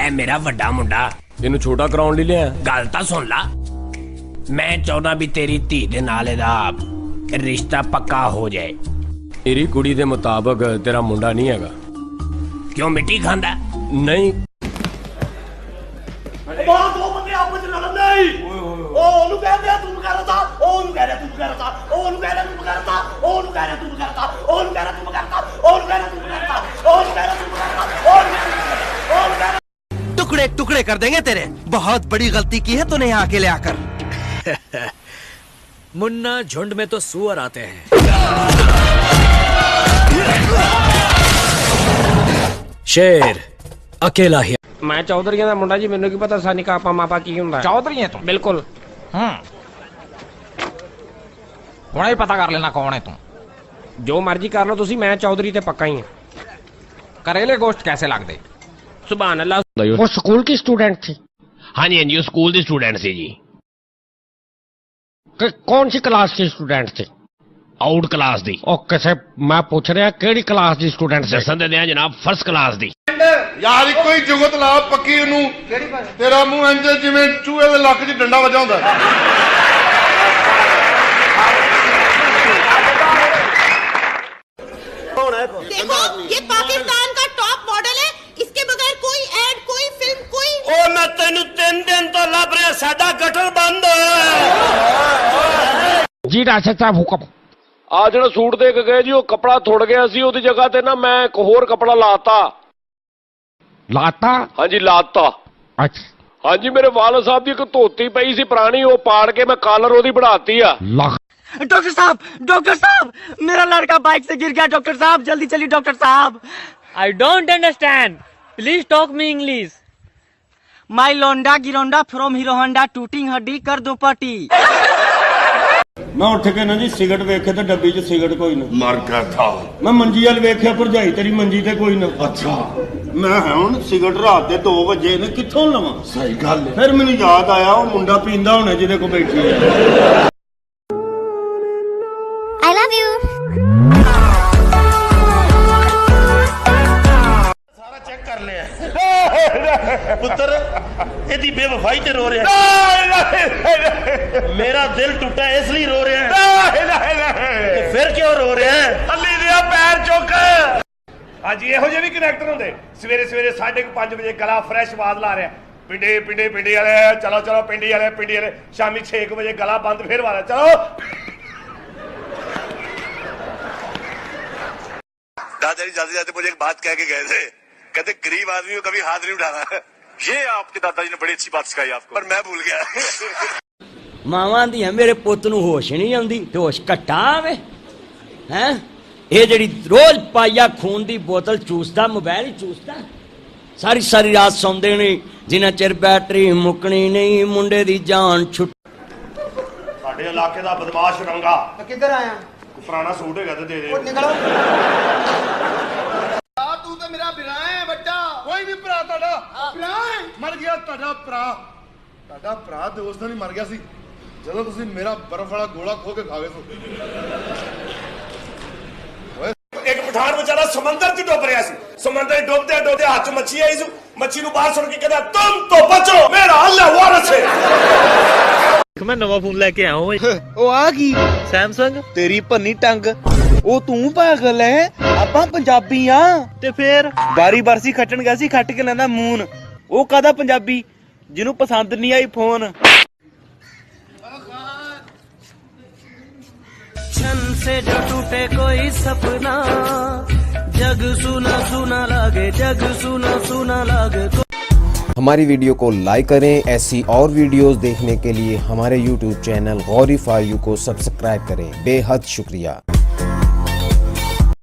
है मेरा वड्डा मुंडा। इनू छोटा कराउण लई लिया। गल तां सुन ला, मैं चाहुंदा भी तेरी धी दे नाल इहदा रिश्ता पक्का हो जाए। मेरी कुड़ी दे मुताबिक तेरा मुंडा नहीं हैगा। क्यों मिट्टी खांदा? नहीं ਬਾਹਰ ਦੋ ਬੰਦੇ ਆਪਸ ਵਿੱਚ ਲੜਨ ਨਹੀਂ। ਉਹ ਉਹਨੂੰ ਕਹਿੰਦੇ ਆ ਤੂੰ ਕਰਦਾ, ਉਹ ਉਹਨੂੰ ਕਹਿ ਰਿਹਾ ਤੂੰ ਕਰਦਾ, ਉਹ ਉਹਨੂੰ ਕਹਿ ਰਿਹਾ ਤੂੰ ਕਰਦਾ, ਉਹ ਉਹਨੂੰ ਕਹਿ ਰਿਹਾ ਤੂੰ ਕਰਦਾ, ਉਹ ਉਹਨੂੰ ਕਹਿ ਰਿਹਾ ਤੂੰ ਕਰਦਾ, ਉਹ ਉਹਨੂੰ ਕਹਿ ਰਿਹਾ ਤੂੰ ਕਰਦਾ, ਉਹ ਉਹਨੂੰ ਕਹਿ ਰਿਹਾ ਤੂੰ ਕਰਦਾ, ਉਹ ਉਹਨੂੰ ਕਹਿ ਰਿਹਾ। टुकड़े टुकड़े कर देंगे तेरे। बहुत बड़ी गलती की है तूने यहाँ अकेले आकर। मुन्ना, झुंड में तो सुअर आते हैं। शेर अकेला ही। मैं चौधरी दा मुंडा जी, मैनू की पता सानी कापा मापा की हुंदा। चौधरी है तू? बिल्कुल। हुणे ही पता कर लेना कौन है तू। जो मर्जी कर लो तुसी, मैं चौधरी ते पक्का ही हां। करेले गोश्त कैसे लगदे? सुभान अल्लाह। वो स्कूल की स्टूडेंट थी? हाँ जी हाँ जी, स्कूल दी स्टूडेंट सी जी। कौन सी क्लास की स्टूडेंट थी? आउट क्लास दी। ओके से मैं पूछ रहा केड़ी क्लास दी स्टूडेंट सी? दसन दे दियां जनाब, फर्स्ट क्लास दी। यार कोई जुगत ला पक्की ओनू, तेरा मुंह इंज जिवें चूहे दे लक च डंडा वजा हुंदा। देखो, ये पाकिस्तान का टॉप मॉडल है, इसके बगैर कोई एड, कोई फिल्म, कोई। ਉਹ ਮੈਂ ਤੈਨੂੰ 3 ਦਿਨ ਤੋਂ ਲੱਭ ਰਿਹਾ, ਸਾਡਾ ਗਟਰ ਬੰਦ ਹੋਇਆ। जी राशिद साहब हुक्म। आ जेड़ा सूट दे के गए जी, वो कपड़ा थुड़ गया सी, ओदी जगह ते ना मैं एक होर कपड़ा लाता। लाता? हाँ जी लाता। अच्छा। हाँ जी, मेरे वाल साहब की एक धोती पई सी पुरानी, वो पाड़ के मैं कॉलर ओदी बढ़ाती आ। डॉक्टर साहब, मेरा लड़का बाइक से गिर गया। डॉक्टर साहब जल्दी चलिए डॉक्टर साहब। I don't understand. Please talk me English. My लोंडा गिरोंडा फ्रॉम हीरो होंडा, टूटिंग हड्डी कर दो पट्टी। मैं उठ के ना जी सिगरेट वेखे तो डब्बी च सिगरेट कोई ना। मर गया था। मैं मंजी वाल वेख्या, भरजाई तेरी मंजी ते कोई ना। अच्छा। मैं हुण सिगरेट रात दे 2 वजे ने कित्थों लवां? सही गल है। फिर मैनूं याद आया, वो मुंडा पींदा होना जिहदे कोल बैठी है। I love you. ਸਾਰਾ ਚੈੱਕ ਕਰ ਲਿਆ ਪੁੱਤਰ, ਇਹਦੀ ਬੇਵਫਾਈ ਤੇ ਰੋ ਰਿਹਾ। ਮੇਰਾ ਦਿਲ ਟੁੱਟਾ ਇਸ ਲਈ ਰੋ ਰਿਹਾ ਹੈ। ਫਿਰ ਕਿਉਂ ਰੋ ਰਿਹਾ ਹੈ? ਅੱਲੀ ਦੇ ਪੈਰ ਚੁੱਕ। ਹਾਂਜੀ, ਇਹੋ ਜਿਹੇ ਵੀ ਕਨੈਕਟਰ ਹੁੰਦੇ। ਸਵੇਰੇ ਸਵੇਰੇ 5:30 ਵਜੇ ਗਲਾ ਫਰੈਸ਼ ਆਵਾਜ਼ ਲਾ ਰਿਹਾ, ਪਿੰਡੀ ਵਾਲੇ ਚਲੋ ਪਿੰਡੀ ਵਾਲੇ। ਸ਼ਾਮੀ 6 ਵਜੇ ਗਲਾ ਬੰਦ, ਫਿਰ ਵਾਲਾ ਚਲੋ। दादाजी जाते जाते मुझे एक बात कह के गए थे, कहते गरीब आदमी को कभी हाथ नहीं उठाना। ये आपके दादाजी ने बड़ी अच्छी बात सिखाई आपको, पर मैं भूल गया। मावां दी मेरे पुत नूं होश नहीं आउंदी ते होश घट्टा आवे हैं। ये जेड़ी रोज पाइया खून दी बोतल चूसदा, मोबाइल ही चूसदा, सारी रात सौंदे नहीं, जिन्ना चिर बैटरी मुकनी नहीं मुंडे दी जान छुट। साडे इलाके दा बदमाश रंगा किधर आया? पुराना सूट है दे दे। निकलो। तू तो मेरा भरा है बच्चा। कोई नहीं भरा ਤੁਹਾਡਾ। ਭਰਾ ਹੈ? ਮਰ ਗਿਆ ਤੁਹਾਡਾ ਭਰਾ ਦੋਸਤ ਨਹੀਂ ਮਰ ਗਿਆ ਸੀ ਜਦੋਂ ਤੁਸੀਂ ਮੇਰਾ ਬਰਫ ਵਾਲਾ ਗੋਲਾ ਖੋ ਕੇ ਖਾ ਗਏ ਸੋ। ਇੱਕ ਪਠਾਨ ਵਿਚਾਰਾ ਸਮੁੰਦਰ 'ਚ ਡੁੱਬ ਰਿਹਾ ਸੀ। ਸਮੁੰਦਰ 'ਚ ਡੁੱਬਦੇ ਹੱਥ 'ਚ ਮੱਛੀ ਆਈ ਸੀ। ਮੱਛੀ ਨੂੰ ਬਾਹਰ ਸੁੱਟ ਕੇ ਕਹਿੰਦਾ ਤੁਮ ਤੋਂ ਬਚੋ, ਮੇਰਾ ਅੱਲਾ ਵਾਰਿਸ ਹੈ। मैं नवा फोन लेके आया हूँ। ओ आ की सैमसंग। तेरी भन्नी टंग। ओ तू पागल है? ਆਪਾਂ ਪੰਜਾਬੀ ਆ ਤੇ ਫਿਰ ਬਾਰੀ ਬਰਸੀ ਖੱਟਣ ਗਿਆ ਸੀ, ਖੱਟ ਕੇ ਲੈਂਦਾ ਮੂਨ। ਉਹ ਕਾਹਦਾ ਪੰਜਾਬੀ ਜਿਹਨੂੰ ਪਸੰਦ ਨਹੀਂ ਆਈ ਫੋਨ। छन से जो टूटे कोई सपना, जग सुना सुना लागे, जग सुना सुना लागे। हमारी वीडियो को लाइक करें। ऐसी और वीडियोस देखने के लिए हमारे YouTube चैनल गौरीफार यू को सब्सक्राइब करें। बेहद शुक्रिया।